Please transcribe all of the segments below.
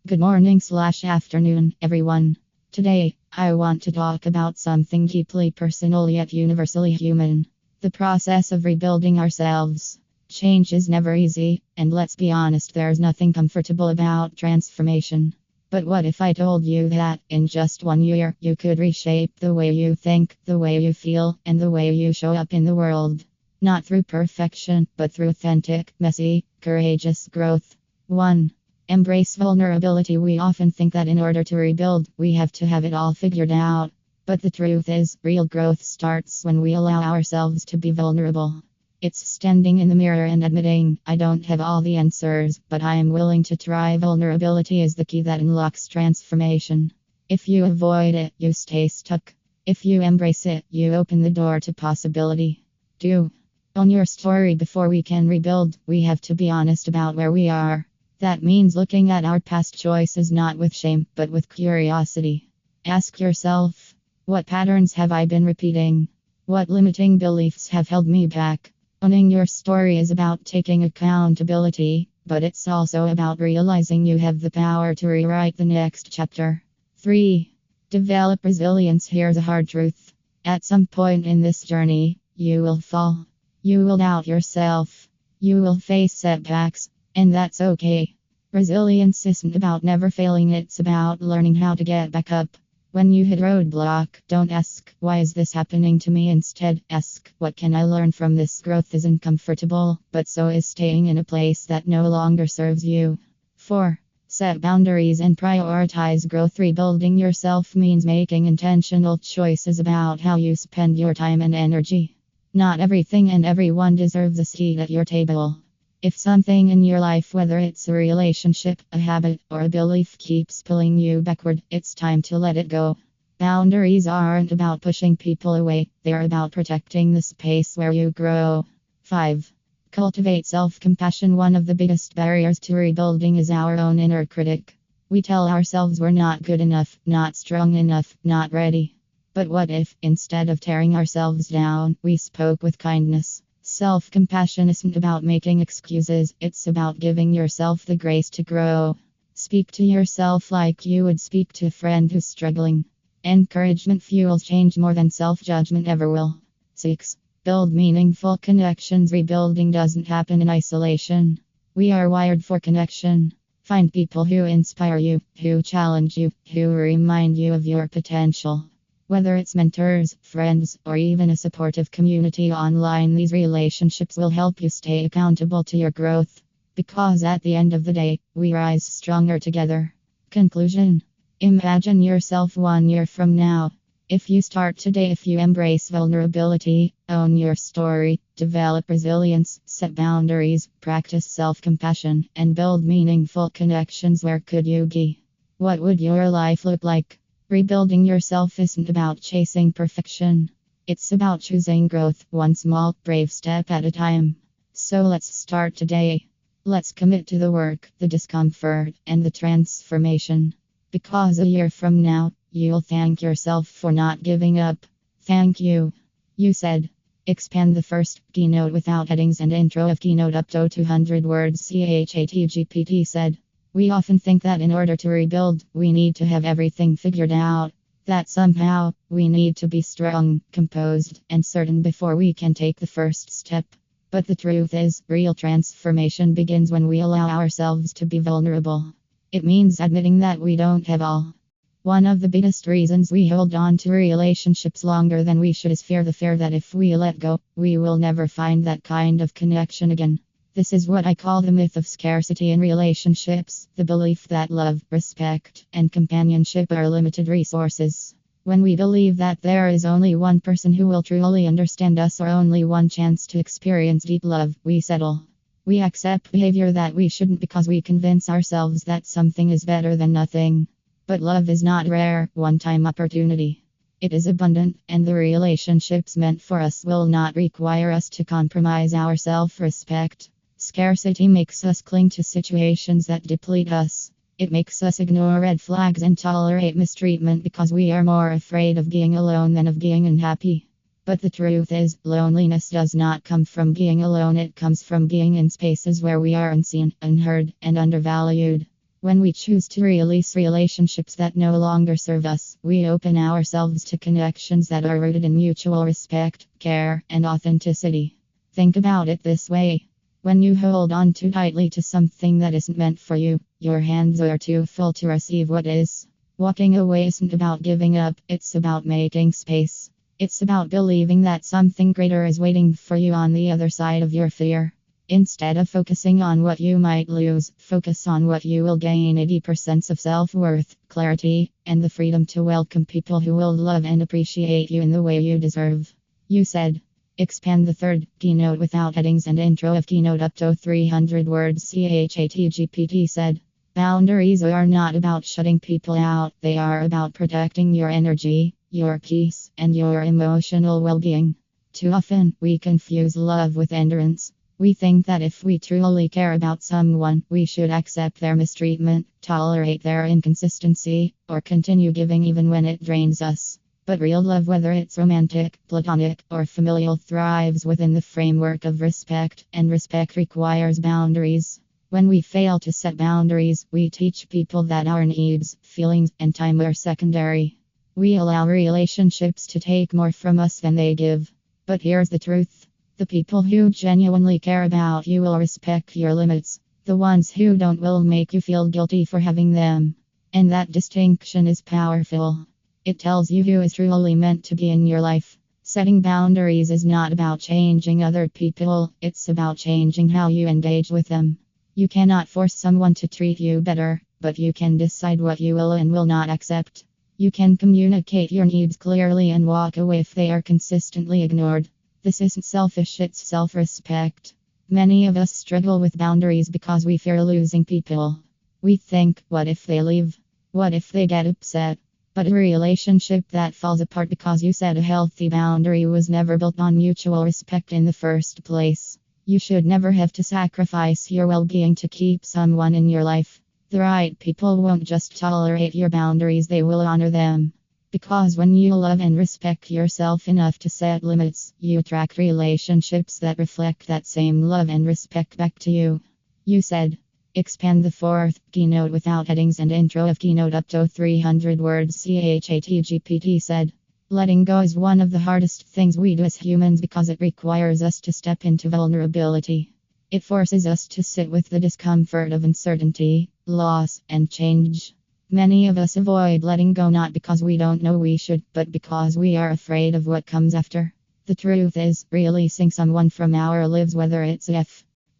Good morning slash afternoon, everyone. Today, I want to talk about something deeply personal yet universally human: the process of rebuilding ourselves. Change is never easy, and let's be honest, there's nothing comfortable about transformation. But what if I told you that in just 1 year, you could reshape the way you think, the way you feel, and the way you show up in the world? Not through perfection, but through authentic, messy, courageous growth. 1. Embrace vulnerability. We often think that in order to rebuild, we have to have it all figured out. But the truth is, real growth starts when we allow ourselves to be vulnerable. It's standing in the mirror and admitting, I don't have all the answers, but I am willing to try. Vulnerability is the key that unlocks transformation. If you avoid it, you stay stuck. If you embrace it, you open the door to possibility. 2. Own your story. Before we can rebuild, we have to be honest about where we are. That means looking at our past choices not with shame, but with curiosity. Ask yourself, what patterns have I been repeating? What limiting beliefs have held me back? Owning your story is about taking accountability, but it's also about realizing you have the power to rewrite the next chapter. 3. Develop resilience. Here's a hard truth. At some point in this journey, you will fall. You will doubt yourself. You will face setbacks. And that's okay. Resilience isn't about never failing, it's about learning how to get back up. When you hit roadblock, don't ask, why is this happening to me? Instead, ask, what can I learn from this? Growth isn't comfortable, but so is staying in a place that no longer serves you. 4. Set boundaries and prioritize growth. Rebuilding yourself means making intentional choices about how you spend your time and energy. Not everything and everyone deserves a seat at your table. If something in your life, whether it's a relationship, a habit, or a belief, keeps pulling you backward, it's time to let it go. Boundaries aren't about pushing people away, they're about protecting the space where you grow. 5. Cultivate self-compassion. One of the biggest barriers to rebuilding is our own inner critic. We tell ourselves we're not good enough, not strong enough, not ready. But what if, instead of tearing ourselves down, we spoke with kindness? Self-compassion isn't about making excuses, it's about giving yourself the grace to grow. Speak to yourself like you would speak to a friend who's struggling. Encouragement fuels change more than self-judgment ever will. 6. Build meaningful connections. Rebuilding doesn't happen in isolation. We are wired for connection. Find people who inspire you, who challenge you, who remind you of your potential. Whether it's mentors, friends, or even a supportive community online, these relationships will help you stay accountable to your growth. Because at the end of the day, we rise stronger together. Conclusion. Imagine yourself 1 year from now. If you start today, if you embrace vulnerability, own your story, develop resilience, set boundaries, practice self-compassion, and build meaningful connections, where could you be? What would your life look like? Rebuilding yourself isn't about chasing perfection. It's about choosing growth, one small, brave step at a time. So let's start today. Let's commit to the work, the discomfort, and the transformation. Because a year from now, you'll thank yourself for not giving up. Thank you. You said. Expand the first keynote without headings and intro of keynote up to 200 words. ChatGPT said. We often think that in order to rebuild, we need to have everything figured out. That somehow, we need to be strong, composed, and certain before we can take the first step. But the truth is, real transformation begins when we allow ourselves to be vulnerable. It means admitting that we don't have all. One of the biggest reasons we hold on to relationships longer than we should is the fear that if we let go, we will never find that kind of connection again. This is what I call the myth of scarcity in relationships, the belief that love, respect, and companionship are limited resources. When we believe that there is only one person who will truly understand us or only one chance to experience deep love, we settle. We accept behavior that we shouldn't because we convince ourselves that something is better than nothing. But love is not rare, one-time opportunity. It is abundant, and the relationships meant for us will not require us to compromise our self-respect. Scarcity makes us cling to situations that deplete us. It makes us ignore red flags and tolerate mistreatment because we are more afraid of being alone than of being unhappy. But the truth is, loneliness does not come from being alone, it comes from being in spaces where we are unseen, unheard, and undervalued. When we choose to release relationships that no longer serve us, we open ourselves to connections that are rooted in mutual respect, care, and authenticity. Think about it this way. When you hold on too tightly to something that isn't meant for you, your hands are too full to receive what is. Walking away isn't about giving up, it's about making space. It's about believing that something greater is waiting for you on the other side of your fear. Instead of focusing on what you might lose, focus on what you will gain. 80% of self-worth, clarity, and the freedom to welcome people who will love and appreciate you in the way you deserve. You said. Expand the third keynote without headings and intro of keynote up to 300 words. ChatGPT said. Boundaries are not about shutting people out, they are about protecting your energy, your peace, and your emotional well-being. Too often, we confuse love with endurance. We think that if we truly care about someone, we should accept their mistreatment, tolerate their inconsistency, or continue giving even when it drains us. But real love, whether it's romantic, platonic, or familial, thrives within the framework of respect, and respect requires boundaries. When we fail to set boundaries, we teach people that our needs, feelings, and time are secondary. We allow relationships to take more from us than they give. But here's the truth. The people who genuinely care about you will respect your limits. The ones who don't will make you feel guilty for having them. And that distinction is powerful. It tells you who is truly meant to be in your life. Setting boundaries is not about changing other people, it's about changing how you engage with them. You cannot force someone to treat you better, but you can decide what you will and will not accept. You can communicate your needs clearly and walk away if they are consistently ignored. This isn't selfish, it's self-respect. Many of us struggle with boundaries because we fear losing people. We think, what if they leave? What if they get upset? But a relationship that falls apart because you set a healthy boundary was never built on mutual respect in the first place. You should never have to sacrifice your well-being to keep someone in your life. The right people won't just tolerate your boundaries, they will honor them. Because when you love and respect yourself enough to set limits, you attract relationships that reflect that same love and respect back to you. You said. Expand the fourth keynote without headings and intro of keynote up to 300 words. ChatGPT said. Letting go is one of the hardest things we do as humans because it requires us to step into vulnerability. It forces us to sit with the discomfort of uncertainty, loss, and change. Many of us avoid letting go not because we don't know we should, but because we are afraid of what comes after. The truth is, releasing someone from our lives, whether it's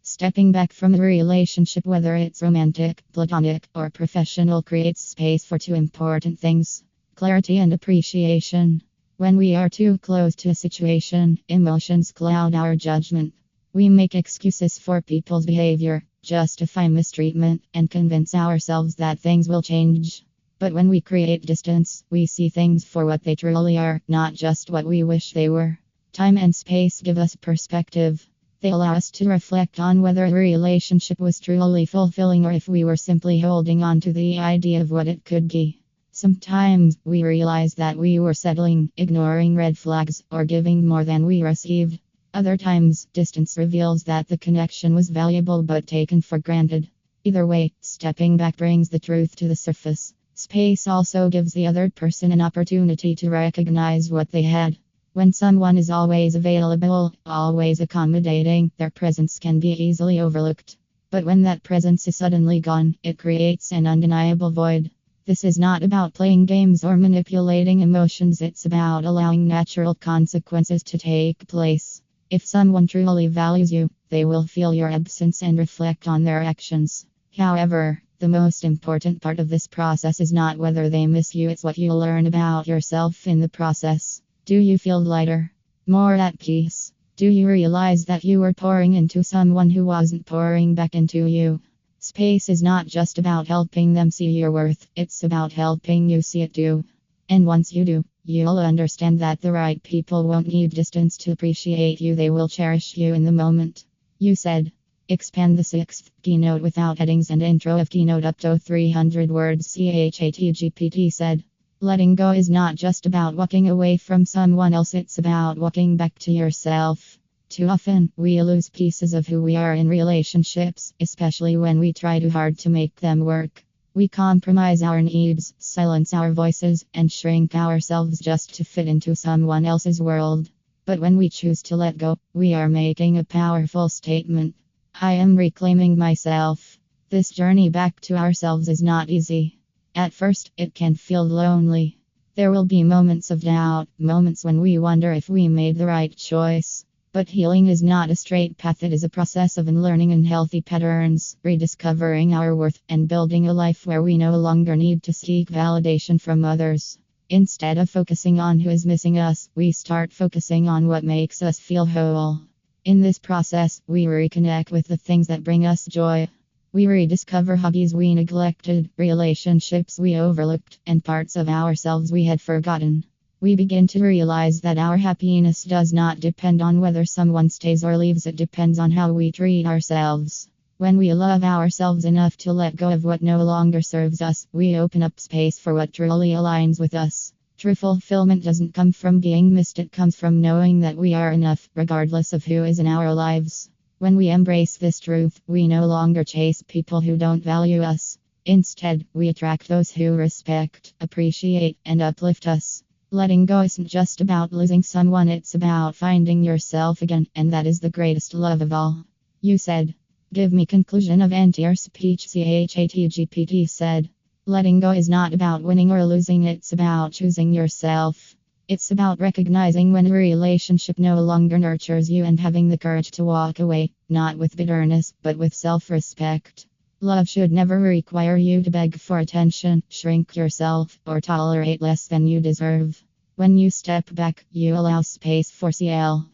stepping back from a relationship, whether it's romantic, platonic, or professional, creates space for two important things: clarity and appreciation. When we are too close to a situation, emotions cloud our judgment. We make excuses for people's behavior, justify mistreatment, and convince ourselves that things will change. But when we create distance, we see things for what they truly are, not just what we wish they were. Time and space give us perspective. They allow us to reflect on whether a relationship was truly fulfilling or if we were simply holding on to the idea of what it could be. Sometimes we realize that we were settling, ignoring red flags, or giving more than we received. Other times, distance reveals that the connection was valuable but taken for granted. Either way, stepping back brings the truth to the surface. Space also gives the other person an opportunity to recognize what they had. When someone is always available, always accommodating, their presence can be easily overlooked. But when that presence is suddenly gone, it creates an undeniable void. This is not about playing games or manipulating emotions, it's about allowing natural consequences to take place. If someone truly values you, they will feel your absence and reflect on their actions. However, the most important part of this process is not whether they miss you, it's what you learn about yourself in the process. Do you feel lighter? More at peace? Do you realize that you were pouring into someone who wasn't pouring back into you? Space is not just about helping them see your worth, it's about helping you see it too. And once you do, you'll understand that the right people won't need distance to appreciate you, they will cherish you in the moment. You said. Expand the sixth keynote without headings and intro of keynote up to 300 words. ChatGPT said. Letting go is not just about walking away from someone else, it's about walking back to yourself. Too often, we lose pieces of who we are in relationships, especially when we try too hard to make them work. We compromise our needs, silence our voices, and shrink ourselves just to fit into someone else's world. But when we choose to let go, we are making a powerful statement. I am reclaiming myself. This journey back to ourselves is not easy. At first, it can feel lonely. There will be moments of doubt, moments when we wonder if we made the right choice. But healing is not a straight path, it is a process of unlearning unhealthy patterns, rediscovering our worth, and building a life where we no longer need to seek validation from others. Instead of focusing on who is missing us, we start focusing on what makes us feel whole. In this process, we reconnect with the things that bring us joy. We rediscover hobbies we neglected, relationships we overlooked, and parts of ourselves we had forgotten. We begin to realize that our happiness does not depend on whether someone stays or leaves, it depends on how we treat ourselves. When we love ourselves enough to let go of what no longer serves us, we open up space for what truly aligns with us. True fulfillment doesn't come from being missed, it comes from knowing that we are enough, regardless of who is in our lives. When we embrace this truth, we no longer chase people who don't value us. Instead, we attract those who respect, appreciate, and uplift us. Letting go isn't just about losing someone, it's about finding yourself again, and that is the greatest love of all. You said. Give me conclusion of entire speech. ChatGPT said. Letting go is not about winning or losing, it's about choosing yourself. It's about recognizing when a relationship no longer nurtures you and having the courage to walk away, not with bitterness, but with self-respect. Love should never require you to beg for attention, shrink yourself, or tolerate less than you deserve. When you step back, you allow space for CL.